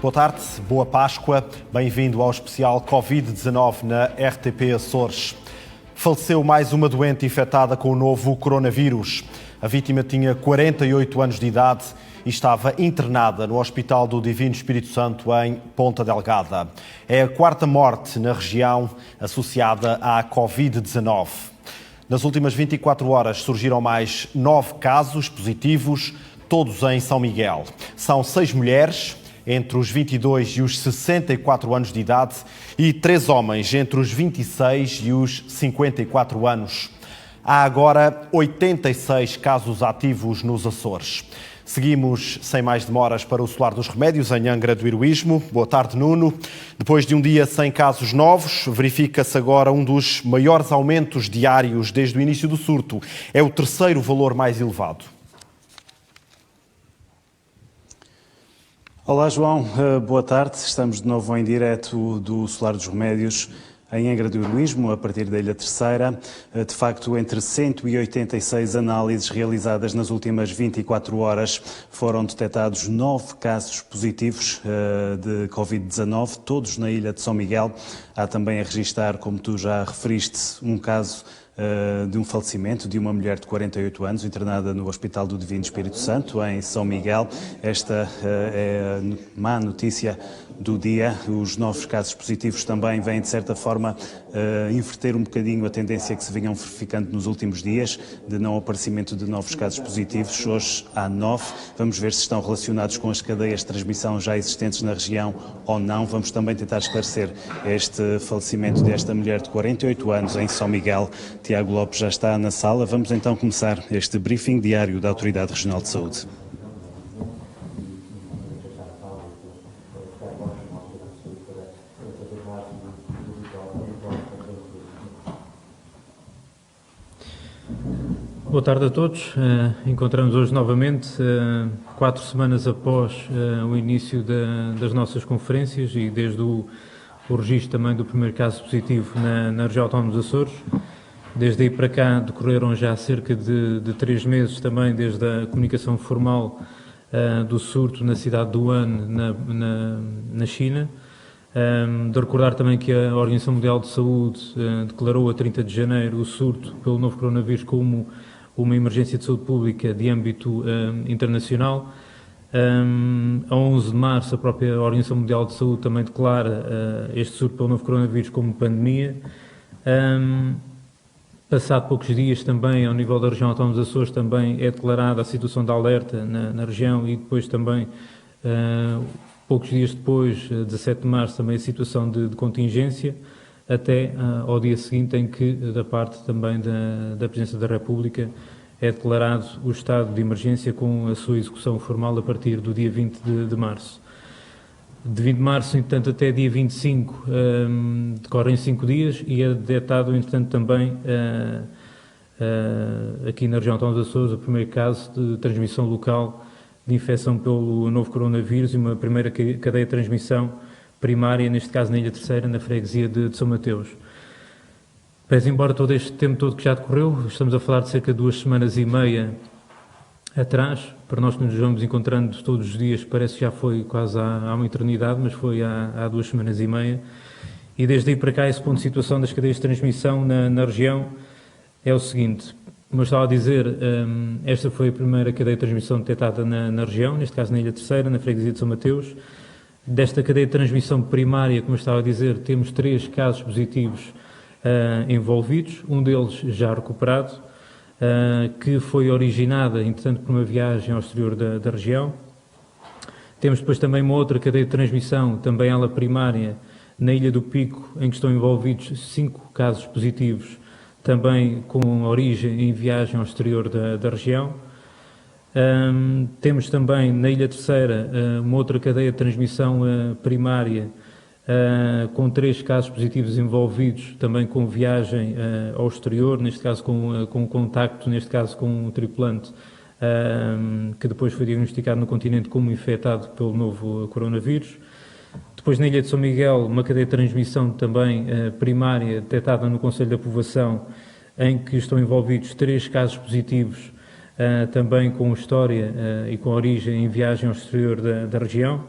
Boa tarde, boa Páscoa, bem-vindo ao especial Covid-19 na RTP Açores. Faleceu mais uma doente infectada com o novo coronavírus. A vítima tinha 48 anos de idade e estava internada no Hospital do Divino Espírito Santo em Ponta Delgada. É a quarta morte na região associada à Covid-19. Nas últimas 24 horas surgiram mais 9 casos positivos, todos em São Miguel. São 6 mulheres, entre os 22 e os 64 anos de idade, e 3 homens, entre os 26 e os 54 anos. Há agora 86 casos ativos nos Açores. Seguimos sem mais demoras para o Solar dos Remédios, em Angra do Heroísmo. Boa tarde, Nuno. Depois de um dia sem casos novos, verifica-se agora um dos maiores aumentos diários desde o início do surto. É o terceiro valor mais elevado. Olá, João. Boa tarde. Estamos de novo em direto do Solar dos Remédios, em Angra do Heroísmo, a partir da Ilha Terceira. De facto, entre 186 análises realizadas nas últimas 24 horas, foram detectados 9 casos positivos de Covid-19, todos na Ilha de São Miguel. Há também a registar, como tu já referiste, um caso de um falecimento de uma mulher de 48 anos, internada no Hospital do Divino Espírito Santo, em São Miguel. Esta é a má notícia do dia. Os novos casos positivos também vêm, de certa forma, inverter um bocadinho a tendência que se vinham verificando nos últimos dias, de não aparecimento de novos casos positivos. Hoje há 9. Vamos ver se estão relacionados com as cadeias de transmissão já existentes na região ou não. Vamos também tentar esclarecer este falecimento desta mulher de 48 anos em São Miguel. Tiago Lopes já está na sala. Vamos então começar este briefing diário da Autoridade Regional de Saúde. Boa tarde a todos. Encontramos hoje novamente, 4 semanas após o início das nossas conferências e desde o registro também do primeiro caso positivo na região autónoma dos Açores. Desde aí para cá decorreram já cerca de 3 meses também desde a comunicação formal do surto na cidade de Wuhan, na China. De recordar também que a Organização Mundial de Saúde declarou a 30 de janeiro o surto pelo novo coronavírus como uma emergência de saúde pública de âmbito internacional. A 11 de março, a própria Organização Mundial de Saúde também declara este surto pelo novo coronavírus como pandemia. Passado poucos dias também, ao nível da região autónoma dos Açores, também é declarada a situação de alerta na região e depois também, poucos dias depois, 17 de março, também a situação de contingência, até ao dia seguinte em que, da parte também da Presidência da República, é declarado o estado de emergência com a sua execução formal a partir do dia 20 de março. De 20 de março, entretanto, até dia 25, decorrem 5 dias e é detectado, entretanto, também aqui na região autónoma dos Açores, o primeiro caso de transmissão local de infecção pelo novo coronavírus e uma primeira cadeia de transmissão primária, neste caso na Ilha Terceira, na freguesia de São Mateus. Pese embora todo este tempo todo que já decorreu, estamos a falar de cerca de 2 semanas e meia atrás, para nós que nos vamos encontrando todos os dias, parece que já foi quase há uma eternidade, mas foi há 2 semanas e meia, e desde aí para cá esse ponto de situação das cadeias de transmissão na região é o seguinte: como eu estava a dizer, esta foi a primeira cadeia de transmissão detectada na região, neste caso na Ilha Terceira, na freguesia de São Mateus. Desta cadeia de transmissão primária, como eu estava a dizer, temos 3 casos positivos envolvidos, um deles já recuperado, que foi originada, entretanto, por uma viagem ao exterior da região. Temos depois também uma outra cadeia de transmissão, também ela primária, na Ilha do Pico, em que estão envolvidos 5 casos positivos, também com origem em viagem ao exterior da região. Temos também na Ilha Terceira uma outra cadeia de transmissão primária, com 3 casos positivos envolvidos, também com viagem ao exterior, neste caso com contacto, neste caso com um tripulante, que depois foi diagnosticado no continente como infectado pelo novo coronavírus. Depois na Ilha de São Miguel, uma cadeia de transmissão também primária, detectada no Conselho da Povoação, em que estão envolvidos 3 casos positivos, também com história e com origem em viagem ao exterior da região.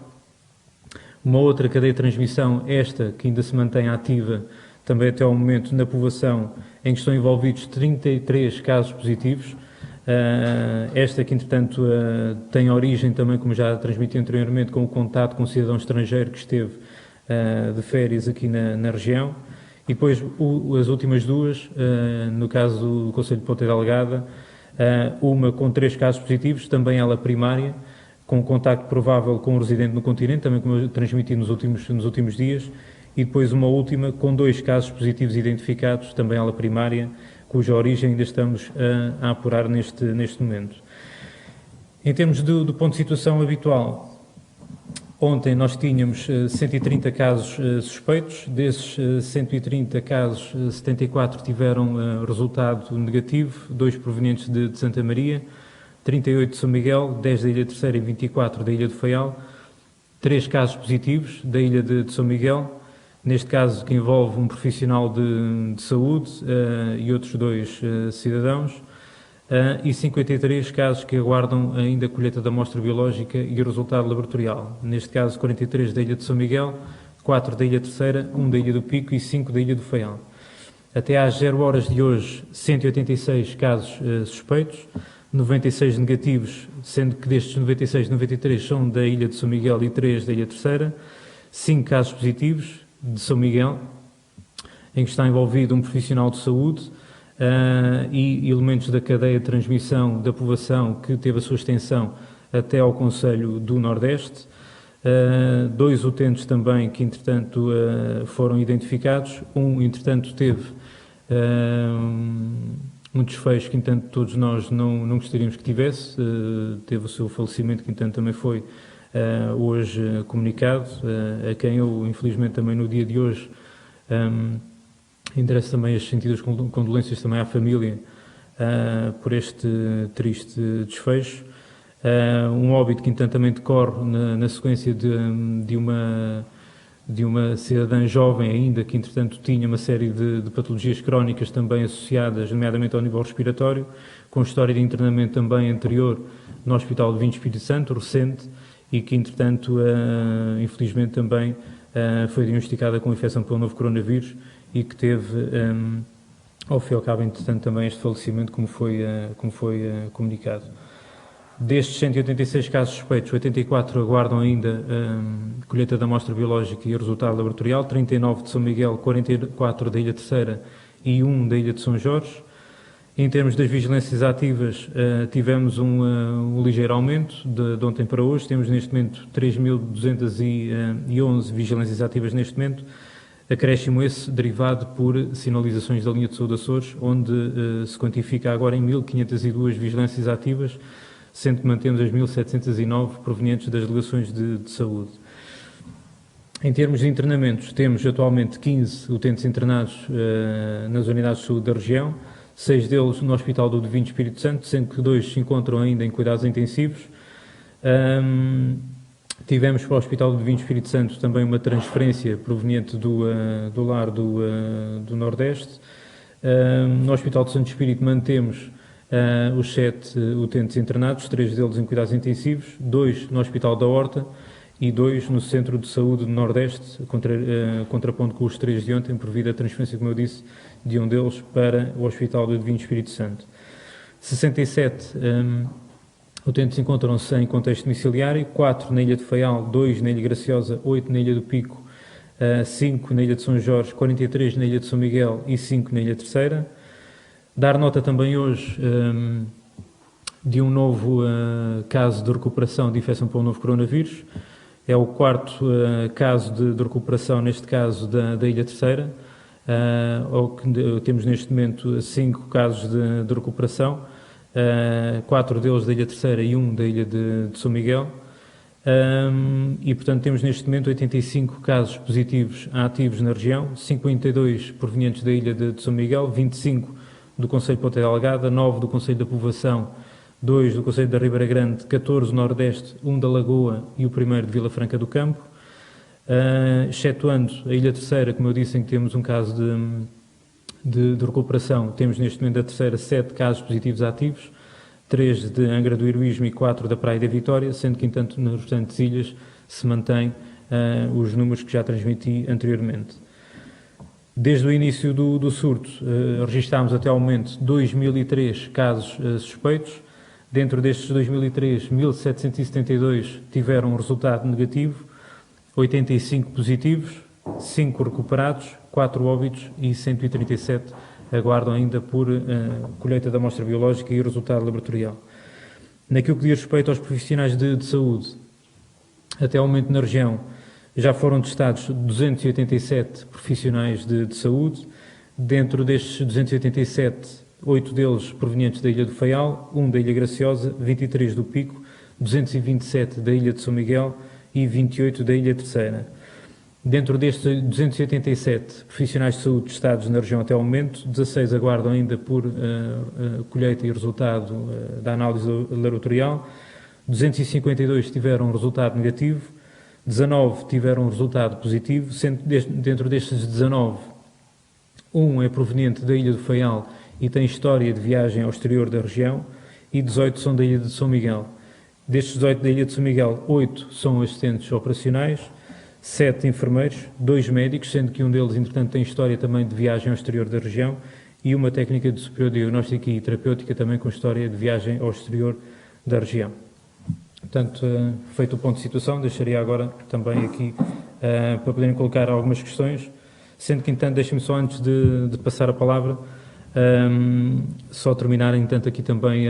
Uma outra cadeia de transmissão, esta que ainda se mantém ativa também até ao momento na povoação, em que estão envolvidos 33 casos positivos. Esta que, entretanto, tem origem também, como já transmiti anteriormente, com o contato com um cidadão estrangeiro que esteve de férias aqui na região. E depois as últimas duas, no caso do Concelho de Ponta Delgada, uma com 3 casos positivos, também ela primária, com contacto provável com um residente no continente, também como eu transmiti nos últimos dias, e depois uma última com 2 casos positivos identificados, também ela primária, cuja origem ainda estamos a apurar neste momento. Em termos do ponto de situação habitual, ontem nós tínhamos 130 casos suspeitos, desses 130 casos, 74 tiveram resultado negativo, 2 provenientes de Santa Maria, 38 de São Miguel, 10 da Ilha Terceira e 24 da Ilha do Faial, 3 casos positivos da Ilha de São Miguel, neste caso que envolve um profissional de saúde e outros 2 cidadãos, e 53 casos que aguardam ainda a colheita da amostra biológica e o resultado laboratorial. Neste caso, 43 da Ilha de São Miguel, 4 da Ilha Terceira, 1 da Ilha do Pico e 5 da Ilha do Faial. Até às 0 horas de hoje, 186 casos suspeitos, 96 negativos, sendo que destes 96, 93 são da Ilha de São Miguel e 3 da Ilha Terceira, 5 casos positivos de São Miguel, em que está envolvido um profissional de saúde e elementos da cadeia de transmissão da povoação que teve a sua extensão até ao Concelho do Nordeste. 2 utentes também que, entretanto, foram identificados. Um, entretanto, teve um desfecho que, entanto, todos nós não gostaríamos que tivesse. Teve o seu falecimento, que, entanto, também foi hoje comunicado, a quem eu, infelizmente, também no dia de hoje endereço também as sentidas condolências também à família por este triste desfecho. Um óbito que, entanto, também decorre na sequência de uma cidadã jovem ainda, que, entretanto, tinha uma série de patologias crónicas também associadas, nomeadamente ao nível respiratório, com história de internamento também anterior no Hospital de Vinho Espírito Santo, recente, e que, entretanto, infelizmente também foi diagnosticada com infecção pelo novo coronavírus e que teve, ao fim e ao cabo, entretanto, também este falecimento, como foi comunicado. Destes 186 casos suspeitos, 84 aguardam ainda colheita da amostra biológica e o resultado laboratorial, 39 de São Miguel, 44 da Ilha Terceira e 1 da Ilha de São Jorge. Em termos das vigilâncias ativas, tivemos um ligeiro aumento de ontem para hoje. Temos neste momento 3.211 vigilâncias ativas neste momento. Acréscimo esse derivado por sinalizações da linha de saúde Açores, onde se quantifica agora em 1.502 vigilâncias ativas, sendo que mantemos as 1.709 provenientes das delegações de saúde. Em termos de internamentos, temos atualmente 15 utentes internados nas unidades de saúde da região, 6 deles no Hospital do Divino Espírito Santo, sendo que 2 se encontram ainda em cuidados intensivos. Tivemos para o Hospital do Divino Espírito Santo também uma transferência proveniente do lar do Nordeste. No Hospital de Santo Espírito mantemos os 7 utentes internados, 3 deles em cuidados intensivos, 2 no Hospital da Horta e 2 no Centro de Saúde do Nordeste, contraponto com os 3 de ontem, por via da transferência, como eu disse, de um deles para o Hospital do Divino Espírito Santo. 67 utentes encontram-se em contexto domiciliário, 4 na Ilha de Faial, 2 na Ilha Graciosa, 8 na Ilha do Pico, 5 na Ilha de São Jorge, 43 na Ilha de São Miguel e 5 na Ilha Terceira. Dar nota também hoje de um novo caso de recuperação de infecção pelo novo coronavírus. É o 4º caso de recuperação, neste caso, da Ilha Terceira. Temos neste momento 5 casos de recuperação, 4 deles da Ilha Terceira e 1 da Ilha de São Miguel. E, portanto, temos neste momento 85 casos positivos ativos na região, 52 provenientes da Ilha de São Miguel, 25 do Concelho de Ponta Delgada, 9 do Concelho da Povoação, 2 do Concelho da Ribeira Grande, 14 do Nordeste, 1 da Lagoa e o primeiro de Vila Franca do Campo. Excetuando a Ilha Terceira, como eu disse, em que temos um caso de recuperação, temos neste momento da Terceira 7 casos positivos ativos, 3 de Angra do Heroísmo e 4 da Praia da Vitória, sendo que, entanto, nas restantes ilhas se mantém os números que já transmiti anteriormente. Desde o início do surto, registámos até ao momento 2.003 casos suspeitos. Dentro destes 2.003, 1.772 tiveram um resultado negativo, 85 positivos, 5 recuperados, 4 óbitos e 137 aguardam ainda por colheita da amostra biológica e resultado laboratorial. Naquilo que diz respeito aos profissionais de saúde, até ao momento na região já foram testados 287 profissionais de saúde. Dentro destes 287, 8 deles provenientes da Ilha do Faial, 1 da Ilha Graciosa, 23 do Pico, 227 da Ilha de São Miguel e 28 da Ilha Terceira. Dentro destes 287 profissionais de saúde testados na região até ao momento, 16 aguardam ainda por colheita e resultado da análise laboratorial, 252 tiveram um resultado negativo, 19 tiveram um resultado positivo, sendo dentro destes 19, 1 é proveniente da Ilha do Faial e tem história de viagem ao exterior da região, e 18 são da Ilha de São Miguel. Destes 18 da Ilha de São Miguel, 8 são assistentes operacionais, 7 enfermeiros, 2 médicos, sendo que um deles, entretanto, tem história também de viagem ao exterior da região, e uma técnica de superior diagnóstica e terapêutica também com história de viagem ao exterior da região. Portanto, feito o ponto de situação, deixaria agora também aqui para poderem colocar algumas questões, sendo que, entanto, deixem-me só antes de passar a palavra, só terminar, entanto, aqui também,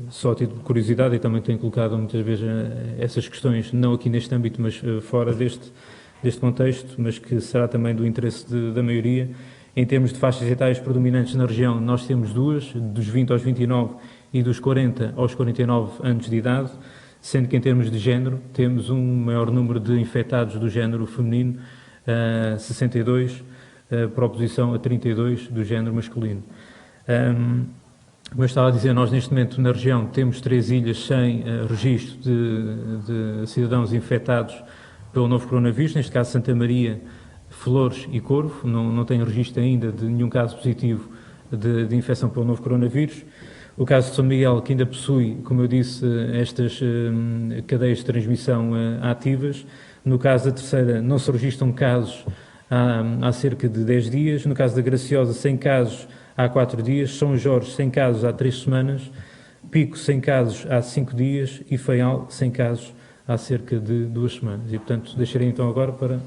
só a título de curiosidade, e também tenho colocado muitas vezes essas questões, não aqui neste âmbito, mas fora deste contexto, mas que será também do interesse da maioria. Em termos de faixas etárias predominantes na região, nós temos duas, dos 20 aos 29 e dos 40 aos 49 anos de idade, sendo que em termos de género temos um maior número de infectados do género feminino, 62, por oposição a 32 do género masculino. Como eu estava a dizer, nós neste momento na região temos 3 ilhas sem registro de cidadãos infectados pelo novo coronavírus, neste caso Santa Maria, Flores e Corvo, não tem registro ainda de nenhum caso positivo de infecção pelo novo coronavírus. O caso de São Miguel, que ainda possui, como eu disse, estas cadeias de transmissão ativas. No caso da Terceira, não se registram casos há cerca de 10 dias. No caso da Graciosa, 100 casos há 4 dias. São Jorge, 100 casos há 3 semanas. Pico, 100 casos há 5 dias. E Faial, 100 casos há cerca de 2 semanas. E, portanto, deixarei então agora para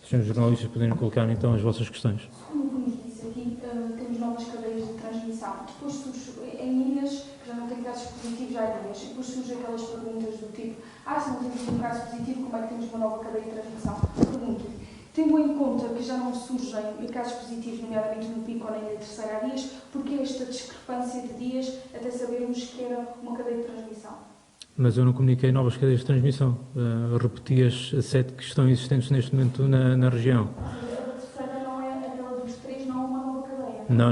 os senhores jornalistas poderem colocar então as vossas questões. Como nos disse aqui, temos novas cadeias de transmissão. Depois surge, em ilhas que já não têm casos positivos há dias, e depois surgem aquelas perguntas do tipo: se não temos um caso positivo, como é que temos uma nova cadeia de transmissão? Pergunto-lhe, tendo em conta que já não surgem casos positivos, nomeadamente no Pico ou na Ilha Terceira há dias, porquê esta discrepância de dias até sabermos que era uma cadeia de transmissão? Mas eu não comuniquei novas cadeias de transmissão. Repeti as 7 que estão existentes neste momento na região. Não.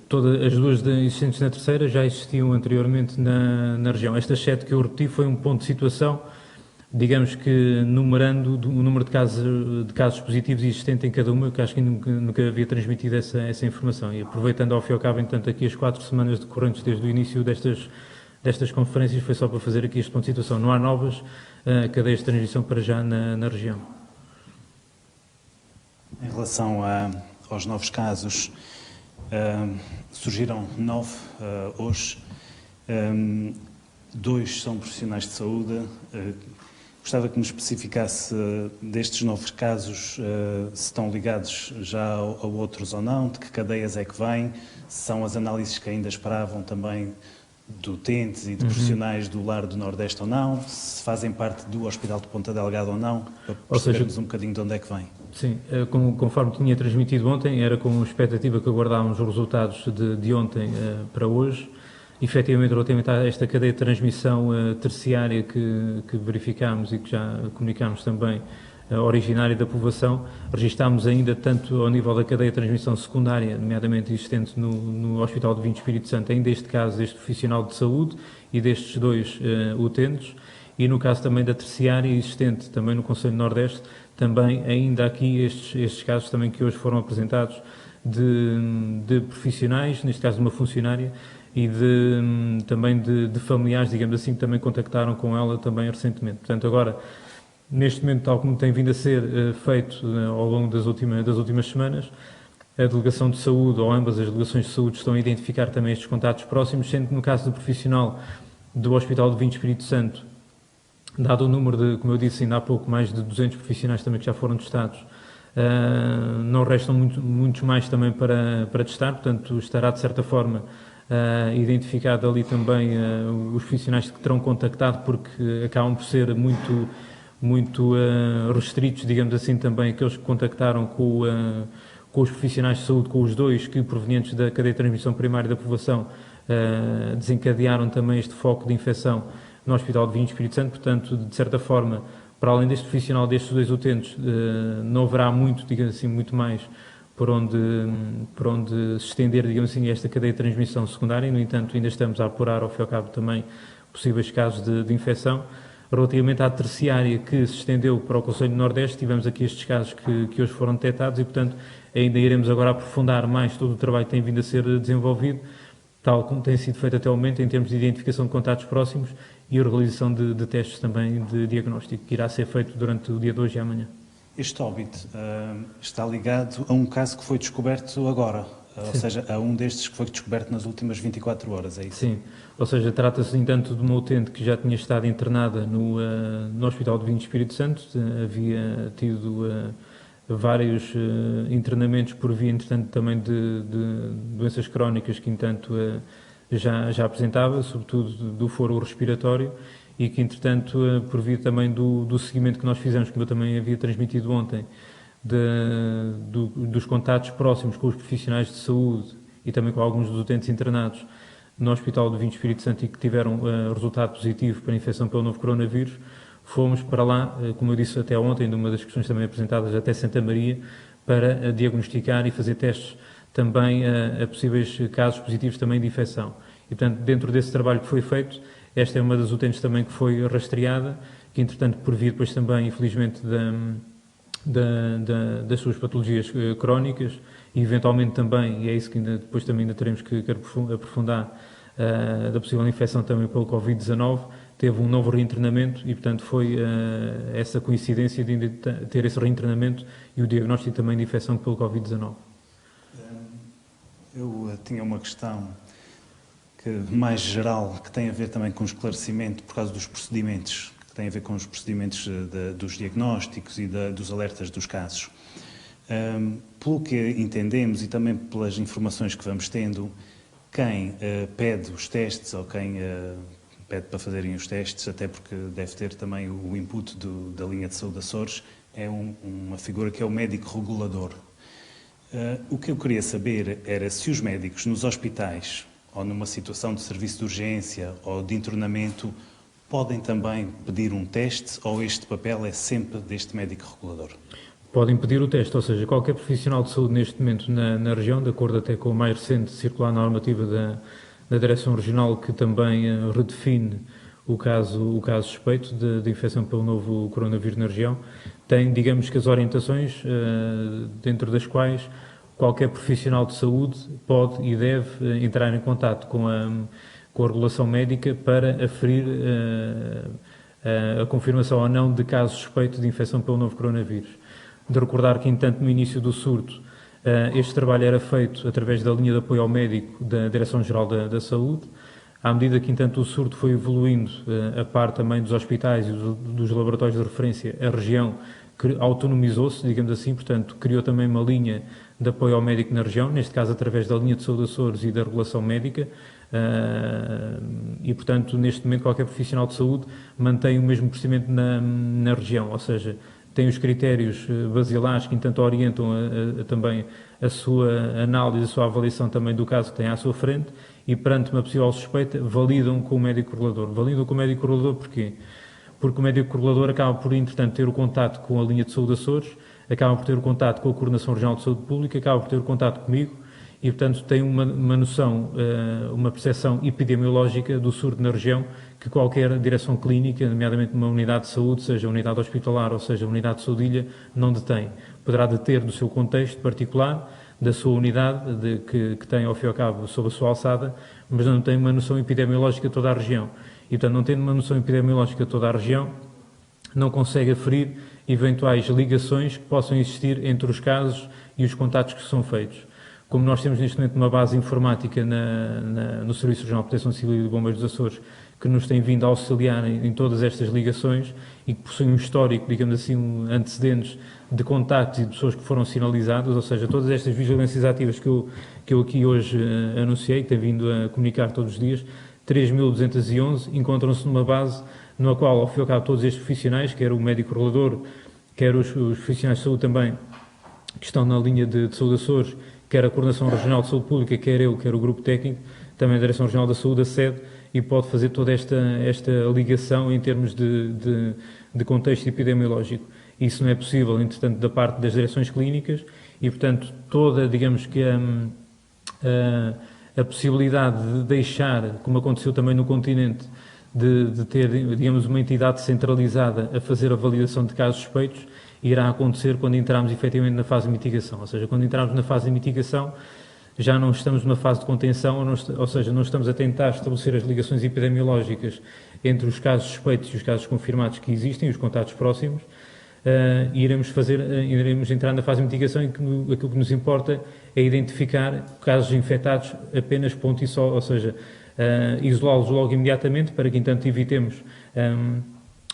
Todas as duas existentes na Terceira já existiam anteriormente na região. Estas 7 que eu repeti foi um ponto de situação, digamos que numerando o número de casos positivos existentes em cada uma, que acho que nunca havia transmitido essa informação. E aproveitando ao fim e ao cabo, entanto, aqui as 4 semanas decorrentes desde o início destas conferências, foi só para fazer aqui este ponto de situação. Não há novas cadeias de transmissão para já na região. Em relação aos novos casos, surgiram 9 hoje, 2 são profissionais de saúde. Gostava que me especificasse destes novos casos, se estão ligados já a outros ou não, de que cadeias é que vêm, se são as análises que ainda esperavam também de utentes e de profissionais do Lar do Nordeste ou não, se fazem parte do Hospital de Ponta Delgada ou não, para percebermos um bocadinho de onde é que vem. Sim, conforme tinha transmitido ontem, era com expectativa que aguardávamos os resultados de ontem para hoje. Efetivamente, relativamente a esta cadeia de transmissão terciária que verificámos e que já comunicámos também, originária da povoação, registámos ainda tanto ao nível da cadeia de transmissão secundária, nomeadamente existente no Hospital de Vinho Espírito Santo, ainda este caso deste profissional de saúde e destes 2 utentes, e no caso também da terciária existente também no Conselho Nordeste, também ainda aqui estes casos também que hoje foram apresentados de profissionais, neste caso de uma funcionária, e também de familiares, digamos assim, que também contactaram com ela também recentemente. Portanto, agora, neste momento, tal como tem vindo a ser feito ao longo das últimas semanas, a Delegação de Saúde, ou ambas as Delegações de Saúde, estão a identificar também estes contactos próximos, sendo que no caso do profissional do Hospital de Vinho Espírito Santo, dado o número de, como eu disse ainda há pouco, mais de 200 profissionais também que já foram testados, não restam muitos mais também para testar, portanto estará de certa forma identificado ali também os profissionais que terão contactado, porque acabam por ser muito restritos, digamos assim, também aqueles que contactaram com os profissionais de saúde, com os dois que, provenientes da cadeia de transmissão primária da população, desencadearam também este foco de infecção no Hospital de Vinho Espírito Santo. Portanto, de certa forma, para além deste profissional, destes dois utentes, não haverá muito, digamos assim, muito mais por onde se estender, digamos assim, esta cadeia de transmissão secundária. No entanto, ainda estamos a apurar, ao fim e ao cabo, também possíveis casos de infecção. Relativamente à terciária, que se estendeu para o Conselho do Nordeste, tivemos aqui estes casos que hoje foram detectados e, portanto, ainda iremos agora aprofundar mais todo o trabalho que tem vindo a ser desenvolvido, tal como tem sido feito até o momento, em termos de identificação de contatos próximos e a realização de testes também de diagnóstico, que irá ser feito durante o dia de hoje e amanhã. Este óbito está ligado a um caso que foi descoberto agora, ou seja, a um destes que foi descoberto nas últimas 24 horas, é isso? Sim, ou seja, trata-se, entanto, de uma utente que já tinha estado internada no Hospital de Vinho Espírito Santo, havia tido vários internamentos por via, entretanto, também de doenças crónicas que, entanto, já apresentava, sobretudo do foro respiratório, e que, entretanto, por via também do seguimento que nós fizemos, como eu também havia transmitido ontem, dos contatos próximos com os profissionais de saúde e também com alguns dos utentes internados no Hospital do Vinho Espírito Santo e que tiveram resultado positivo para a infecção pelo novo coronavírus, fomos para lá, como eu disse até ontem, numa das questões também apresentadas, até Santa Maria, para diagnosticar e fazer testes também a possíveis casos positivos também de infecção. E, portanto, dentro desse trabalho que foi feito, esta é uma das utentes também que foi rastreada, que, entretanto, por via depois também, infelizmente, das suas patologias crónicas e, eventualmente, também, e é isso que depois também ainda teremos que aprofundar, da possível infecção também pelo Covid-19, teve um novo reinternamento e, portanto, foi essa coincidência de ter esse reinternamento e o diagnóstico também de infecção pelo Covid-19. Eu tinha uma questão mais geral, que tem a ver também com o esclarecimento, por causa dos procedimentos, que tem a ver com os procedimentos dos diagnósticos e dos alertas dos casos. Pelo que entendemos e também pelas informações que vamos tendo, quem pede os testes ou quem pede para fazerem os testes, até porque deve ter também o input da linha de saúde Açores, é uma figura que é o médico regulador. O que eu queria saber era se os médicos nos hospitais ou numa situação de serviço de urgência ou de internamento podem também pedir um teste ou este papel é sempre deste médico regulador? Podem pedir o teste, ou seja, qualquer profissional de saúde neste momento na região, de acordo até com a mais recente circular normativa da Direção Regional, que também redefine o caso suspeito de infecção pelo novo coronavírus na região, tem, digamos que, as orientações dentro das quais qualquer profissional de saúde pode e deve entrar em contato com a regulação médica para aferir a confirmação ou não de caso suspeito de infecção pelo novo coronavírus. De recordar que, entanto, no início do surto, este trabalho era feito através da linha de apoio ao médico da Direção-Geral da Saúde. À medida que, entanto, o surto foi evoluindo, a par também dos hospitais e dos laboratórios de referência, a região autonomizou-se, digamos assim, portanto, criou também uma linha de apoio ao médico na região, neste caso através da linha de saúde Açores e da regulação médica, e, portanto, neste momento qualquer profissional de saúde mantém o mesmo procedimento na região, ou seja, tem os critérios basilares que, entanto, orientam também a sua análise, a sua avaliação também do caso que tem à sua frente e, perante uma possível suspeita, validam com o médico regulador. Validam com o médico regulador porquê? Porque o médico regulador acaba por, entretanto, ter o contato com a linha de saúde Açores, acaba por ter o contato com a Coordenação Regional de Saúde Pública, acaba por ter o contato comigo e, portanto, tem uma noção, uma percepção epidemiológica do surto na região que qualquer direção clínica, nomeadamente uma unidade de saúde, seja unidade hospitalar ou seja unidade de saúde de ilha, não detém. Poderá deter do seu contexto particular, da sua unidade, que tem ao fim e ao cabo sob a sua alçada, mas não tem uma noção epidemiológica de toda a região. E, portanto, não tendo uma noção epidemiológica de toda a região, não consegue aferir eventuais ligações que possam existir entre os casos e os contactos que são feitos. Como nós temos neste momento uma base informática no Serviço Regional de Proteção Civil e de Bombeiros dos Açores, que nos tem vindo a auxiliar em todas estas ligações e que possui um histórico, digamos assim, antecedentes de contactos e de pessoas que foram sinalizadas, ou seja, todas estas vigilâncias ativas que eu aqui hoje anunciei, que tenho vindo a comunicar todos os dias, 3.211 encontram-se numa base na qual, ao fim e ao cabo, todos estes profissionais, quer o médico regulador, quer os profissionais de saúde também, que estão na linha de saúde Açores, quer a Coordenação Regional de Saúde Pública, quer eu, quer o Grupo Técnico, também a Direção Regional da Saúde, acede e pode fazer toda esta ligação em termos de contexto epidemiológico. Isso não é possível, entretanto, da parte das direções clínicas e, portanto, toda, digamos que a possibilidade de deixar, como aconteceu também no continente, de ter, digamos, uma entidade centralizada a fazer a validação de casos suspeitos, irá acontecer quando entrarmos efetivamente na fase de mitigação. Ou seja, quando entrarmos na fase de mitigação, já não estamos numa fase de contenção, ou seja, não estamos a tentar estabelecer as ligações epidemiológicas entre os casos suspeitos e os casos confirmados que existem, os contatos próximos, e iremos entrar na fase de mitigação em que aquilo que nos importa é identificar casos infectados apenas ponto e só, ou seja, isolá-los logo imediatamente para que, entanto, evitemos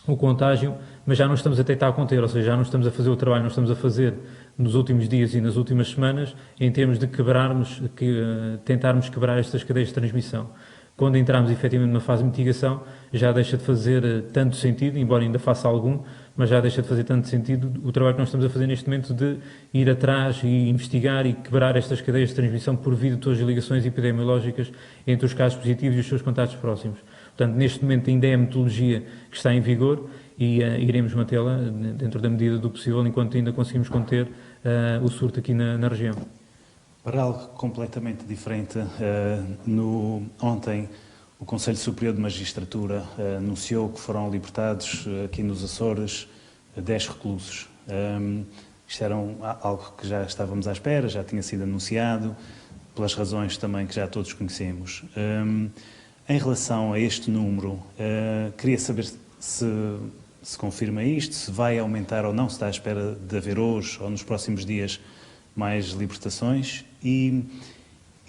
o contágio, mas já não estamos a tentar conter, ou seja, já não estamos a fazer o trabalho, não estamos a fazer nos últimos dias e nas últimas semanas em termos de tentarmos quebrar estas cadeias de transmissão. Quando entrarmos efetivamente numa fase de mitigação, já deixa de fazer tanto sentido, embora ainda faça algum, mas já deixa de fazer tanto sentido o trabalho que nós estamos a fazer neste momento de ir atrás e investigar e quebrar estas cadeias de transmissão por via de todas as ligações epidemiológicas entre os casos positivos e os seus contatos próximos. Portanto, neste momento ainda é a metodologia que está em vigor e iremos mantê-la dentro da medida do possível enquanto ainda conseguimos conter o surto aqui na região. Para algo completamente diferente, ontem o Conselho Superior de Magistratura anunciou que foram libertados aqui nos Açores 10 reclusos. Isto era algo que já estávamos à espera, já tinha sido anunciado, pelas razões também que já todos conhecemos. Em relação a este número, queria saber se confirma isto, se vai aumentar ou não, se está à espera de haver hoje ou nos próximos dias mais libertações e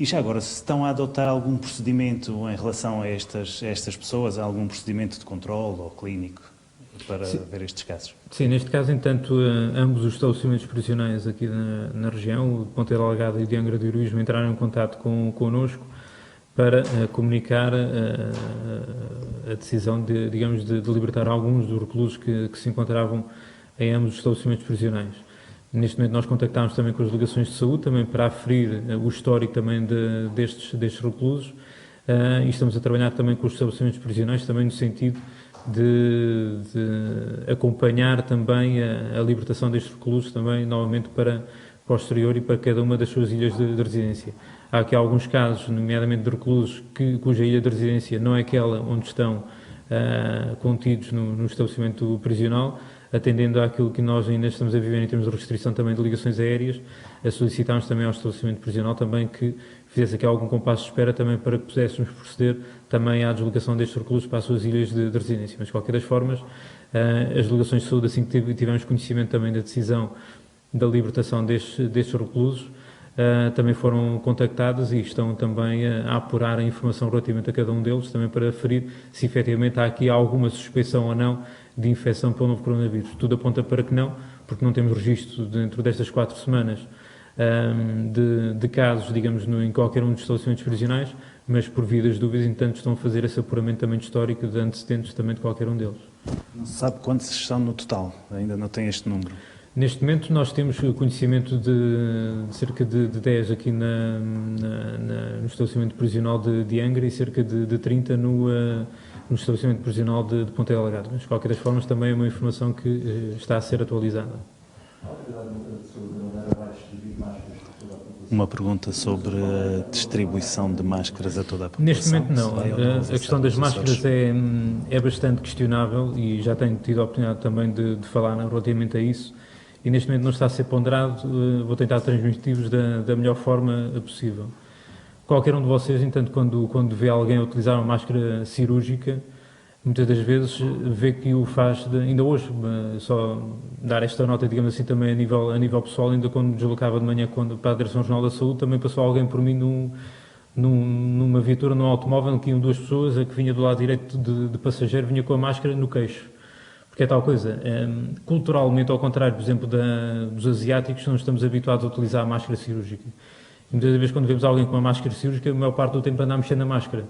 já agora, se estão a adotar algum procedimento em relação a estas pessoas, algum procedimento de controle ou clínico para ver estes casos? Sim, neste caso, entanto, ambos os estabelecimentos prisionais aqui na região, o de Ponteira Algada e de Angra do Heroísmo, entraram em contato connosco para comunicar a decisão de libertar alguns dos reclusos que se encontravam em ambos os estabelecimentos prisionais. Neste momento nós contactámos também com as delegações de saúde, também para aferir o histórico também destes reclusos, e estamos a trabalhar também com os estabelecimentos prisionais, também no sentido de acompanhar também a libertação destes reclusos, também novamente para posterior e para cada uma das suas ilhas de residência. Há aqui alguns casos, nomeadamente de reclusos, cuja ilha de residência não é aquela onde estão contidos no estabelecimento prisional, atendendo àquilo que nós ainda estamos a viver em termos de restrição também de ligações aéreas, solicitámos também ao estabelecimento prisional também que fizesse aqui algum compasso de espera também para que pudéssemos proceder também à deslocação destes reclusos para as suas ilhas de residência. Mas, de qualquer das formas, as delegações de saúde, assim que tivemos conhecimento também da decisão da libertação destes reclusos, também foram contactadas e estão também a apurar a informação relativamente a cada um deles, também para aferir se efetivamente há aqui alguma suspeição ou não de infecção pelo novo coronavírus. Tudo aponta para que não, porque não temos registro dentro destas 4 semanas de casos, digamos, em qualquer um dos estabelecimentos prisionais, mas por via das dúvidas, entanto, estão a fazer esse apuramento também histórico de antecedentes também de qualquer um deles. Não se sabe quantos são no total? Ainda não tem este número? Neste momento nós temos conhecimento de cerca de 10 aqui no estabelecimento prisional de Angra e cerca de 30 no estabelecimento prisional de Ponteira Algada. Mas, de qualquer das formas, também é uma informação que está a ser atualizada. Uma pergunta sobre a distribuição de máscaras a toda a população. Neste momento não. A questão das máscaras é bastante questionável e já tenho tido a oportunidade também de falar relativamente a isso. E neste momento não está a ser ponderado, vou tentar transmitir-vos da melhor forma possível. Qualquer um de vocês, entanto, quando vê alguém utilizar uma máscara cirúrgica, muitas das vezes vê que o faz, ainda hoje, só dar esta nota, digamos assim, também a nível pessoal, ainda quando me deslocava de manhã para a Direção-Geral da Saúde, também passou alguém por mim numa viatura, num automóvel, em que iam 2 pessoas, a que vinha do lado direito de passageiro, vinha com a máscara no queixo. Porque é tal coisa, culturalmente, ao contrário, por exemplo, dos asiáticos, não estamos habituados a utilizar a máscara cirúrgica. E muitas vezes, quando vemos alguém com uma máscara cirúrgica, a maior parte do tempo anda a mexer na máscara.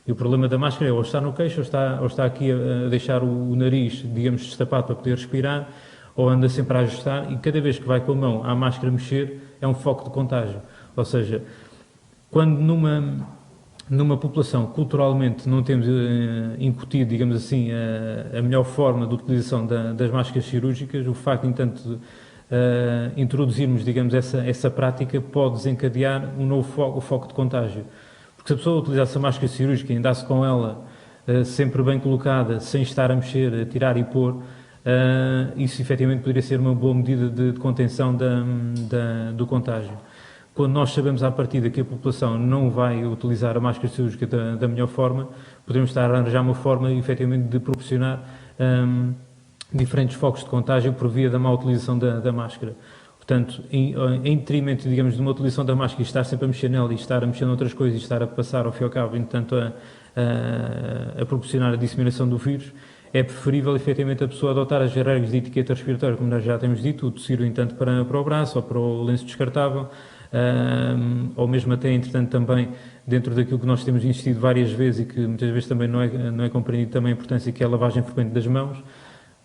E o problema da máscara é ou está no queixo, ou está aqui a deixar o nariz, digamos, destapado para poder respirar, ou anda sempre a ajustar, e cada vez que vai com a mão à máscara mexer, é um foco de contágio. Ou seja, quando numa população culturalmente não temos incutido, digamos assim, a melhor forma de utilização das máscaras cirúrgicas, o facto, entanto, introduzirmos, digamos, essa prática pode desencadear um novo foco de contágio. Porque se a pessoa utilizasse a máscara cirúrgica e andasse com ela sempre bem colocada, sem estar a mexer, a tirar e pôr, isso efetivamente poderia ser uma boa medida de contenção do contágio. Quando nós sabemos à partida que a população não vai utilizar a máscara cirúrgica da melhor forma, podemos estar a arranjar uma forma, efetivamente, de proporcionar diferentes focos de contágio por via da má utilização da máscara. Portanto, em detrimento, digamos, de uma utilização da máscara e estar sempre a mexer nela e estar a mexer noutras coisas e estar a passar, ao fim e ao cabo, entanto, a proporcionar a disseminação do vírus, é preferível, efetivamente, a pessoa adotar as regras de etiqueta respiratória, como nós já temos dito, o tossir, entanto, para o braço ou para o lenço descartável, ou mesmo até, entretanto, também dentro daquilo que nós temos insistido várias vezes e que muitas vezes também não é compreendido também a importância que é a lavagem frequente das mãos.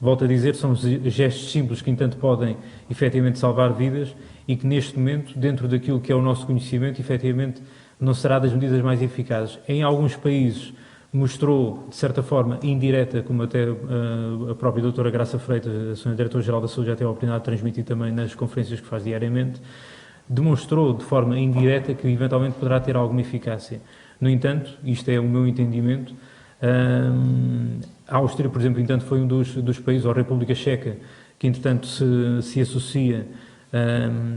Volto a dizer, são gestos simples que, entanto, podem efetivamente salvar vidas e que neste momento, dentro daquilo que é o nosso conhecimento, efetivamente não será das medidas mais eficazes. Em alguns países mostrou, de certa forma, indireta, como até a própria doutora Graça Freitas, a Sra. Diretora-Geral da Saúde, já teve a oportunidade de transmitir também nas conferências que faz diariamente, demonstrou de forma indireta que eventualmente poderá ter alguma eficácia. No entanto, isto é o meu entendimento, a Áustria, por exemplo, entanto, foi um dos países, ou a República Checa, que entretanto se associa,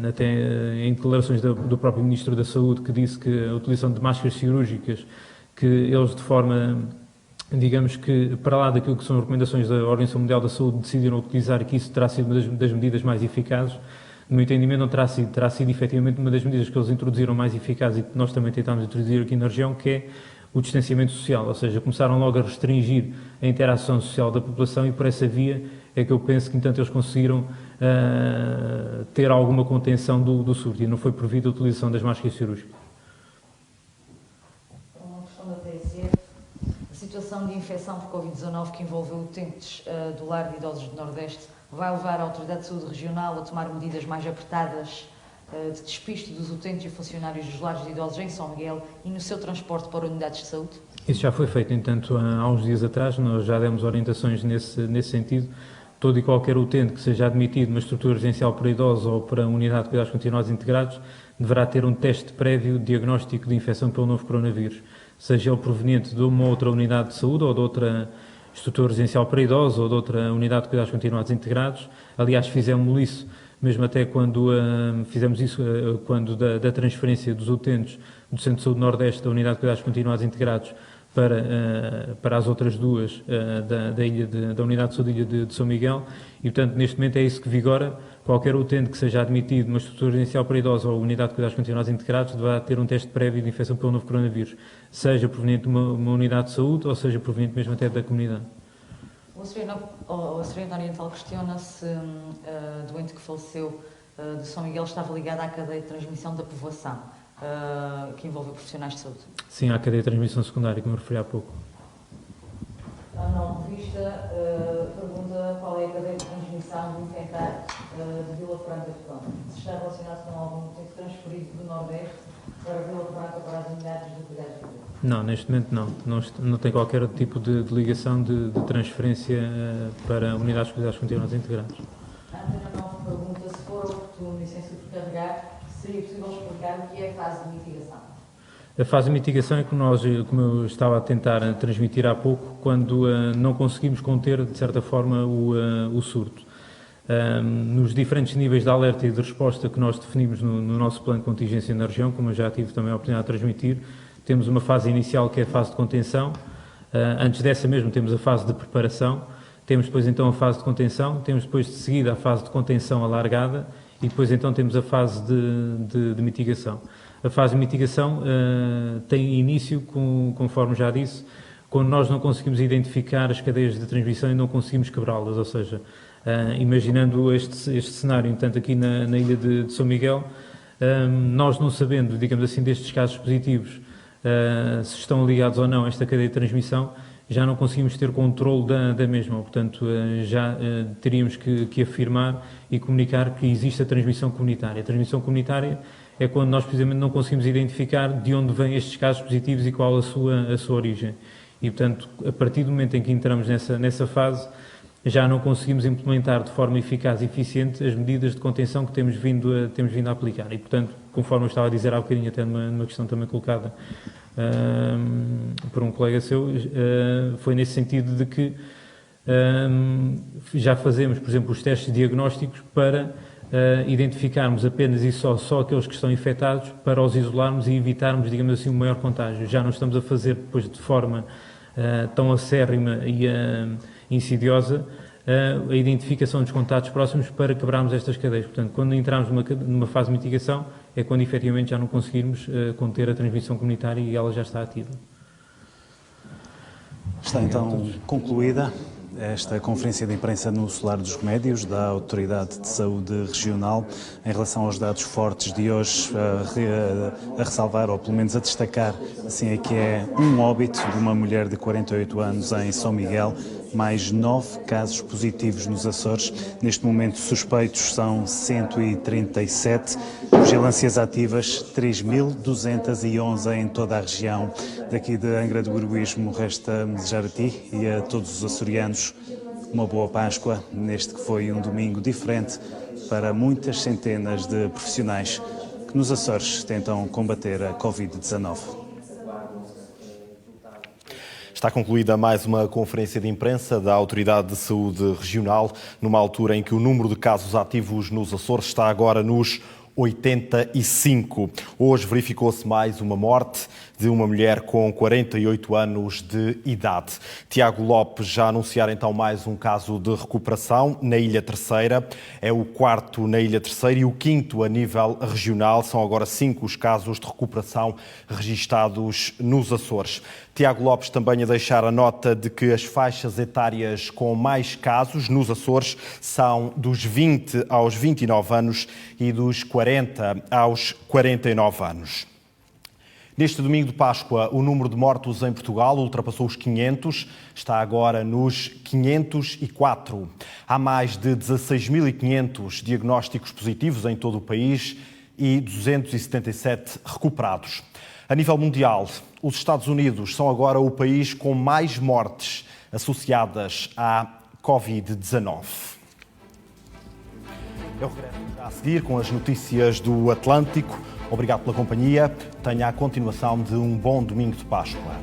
até em declarações do próprio Ministro da Saúde, que disse que a utilização de máscaras cirúrgicas, que eles de forma, digamos que, para lá daquilo que são as recomendações da Organização Mundial da Saúde, decidiram utilizar, e que isso terá sido uma das medidas mais eficazes. No meu entendimento, não terá sido efetivamente uma das medidas que eles introduziram mais eficazes e que nós também tentámos introduzir aqui na região, que é o distanciamento social, ou seja, começaram logo a restringir a interação social da população e por essa via é que eu penso que, entanto, eles conseguiram ter alguma contenção do surto e não foi por via da utilização das máscaras cirúrgicas. Uma questão da TSE, a situação de infecção por Covid-19 que envolveu utentes do Lar de Idosos do Nordeste vai levar a Autoridade de Saúde Regional a tomar medidas mais apertadas de despiste dos utentes e funcionários dos lares de idosos em São Miguel e no seu transporte para unidades de saúde? Isso já foi feito, entanto, há uns dias atrás, nós já demos orientações nesse sentido. Todo e qualquer utente que seja admitido numa estrutura residencial para idosos ou para unidade de cuidados continuados integrados deverá ter um teste prévio de diagnóstico de infecção pelo novo coronavírus, seja ele proveniente de uma outra unidade de saúde ou de outra estrutura residencial para idosos ou de outra unidade de cuidados continuados integrados. Aliás, fizemos isso mesmo até quando fizemos isso quando da transferência dos utentes do Centro de Saúde Nordeste da Unidade de Cuidados Continuados Integrados para as outras duas da Unidade de Saúde de São Miguel e, portanto, neste momento é isso que vigora. Qualquer utente que seja admitido numa estrutura residencial para idosos ou Unidade de Cuidados Continuados Integrados deverá ter um teste prévio de infecção pelo novo coronavírus, seja proveniente de uma unidade de saúde ou seja proveniente mesmo até da comunidade. O Sr. Oriental questiona se a doente que faleceu de São Miguel estava ligada à cadeia de transmissão da povoação, que envolveu profissionais de saúde. Sim, à cadeia de transmissão secundária, que me referi há pouco. A não revista pergunta qual é a cadeia de transmissão do infectado de Vila Franca de Conde. Se está relacionado com algum utente transferido do Nordeste para Vila Franca para as unidades de cuidados de vida? Não, neste momento não tem qualquer tipo de ligação de transferência para unidades de cuidados continuados integrados. A Antena 9 pergunta se for oportuno e sem sobrecarregar, Seria possível explicar o que é a fase de mitigação? A fase de mitigação é que nós, como eu estava a tentar transmitir há pouco, quando não conseguimos conter, de certa forma, o surto. Nos diferentes níveis de alerta e de resposta que nós definimos no nosso plano de contingência na região, como eu já tive também a oportunidade de transmitir, temos uma fase inicial que é a fase de contenção, antes dessa mesmo temos a fase de preparação, temos depois então a fase de contenção, temos depois de seguida a fase de contenção alargada e depois então temos a fase de mitigação. A fase de mitigação tem início, conforme já disse, quando nós não conseguimos identificar as cadeias de transmissão e não conseguimos quebrá-las, ou seja, imaginando este cenário, tanto aqui na ilha de São Miguel, nós não sabendo, digamos assim, destes casos positivos, se estão ligados ou não a esta cadeia de transmissão, já não conseguimos ter controle da mesma, portanto já teríamos que afirmar e comunicar que existe a transmissão comunitária. A transmissão comunitária é quando nós precisamente não conseguimos identificar de onde vêm estes casos positivos e qual a sua origem. E portanto, a partir do momento em que entramos nessa fase, já não conseguimos implementar de forma eficaz e eficiente as medidas de contenção que temos vindo a aplicar. E portanto, conforme eu estava a dizer há bocadinho, até numa questão também colocada por um colega seu, foi nesse sentido de que já fazemos, por exemplo, os testes diagnósticos para identificarmos apenas e só aqueles que estão infectados, para os isolarmos e evitarmos, digamos assim, um maior contágio. Já não estamos a fazer depois de forma tão acérrima e insidiosa a identificação dos contatos próximos para quebrarmos estas cadeias. Portanto, quando entramos numa fase de mitigação, é quando efetivamente já não conseguirmos conter a transmissão comunitária e ela já está ativa. Está então concluída esta conferência de imprensa no Solar dos Remédios da Autoridade de Saúde Regional em relação aos dados fortes de hoje, a ressalvar, ou pelo menos a destacar, assim é que é um óbito de uma mulher de 48 anos em São Miguel, mais 9 casos positivos nos Açores. Neste momento suspeitos são 137, vigilâncias ativas 3.211 em toda a região. Daqui de Angra do Heroísmo resta desejar a ti e a todos os açorianos uma boa Páscoa, neste que foi um domingo diferente para muitas centenas de profissionais que nos Açores tentam combater a Covid-19. Está concluída mais uma conferência de imprensa da Autoridade de Saúde Regional, numa altura em que o número de casos ativos nos Açores está agora nos 85. Hoje verificou-se mais uma morte de uma mulher com 48 anos de idade. Tiago Lopes já anunciar então mais um caso de recuperação na Ilha Terceira. É o quarto na Ilha Terceira e o quinto a nível regional. São agora 5 os casos de recuperação registados nos Açores. Tiago Lopes também a deixar a nota de que as faixas etárias com mais casos nos Açores são dos 20 aos 29 anos e dos 40 aos 49 anos. Neste domingo de Páscoa, o número de mortos em Portugal ultrapassou os 500, está agora nos 504. Há mais de 16.500 diagnósticos positivos em todo o país e 277 recuperados. A nível mundial, os Estados Unidos são agora o país com mais mortes associadas à Covid-19. Eu regresso já a seguir com as notícias do Atlântico. Obrigado pela companhia. Tenha a continuação de um bom domingo de Páscoa.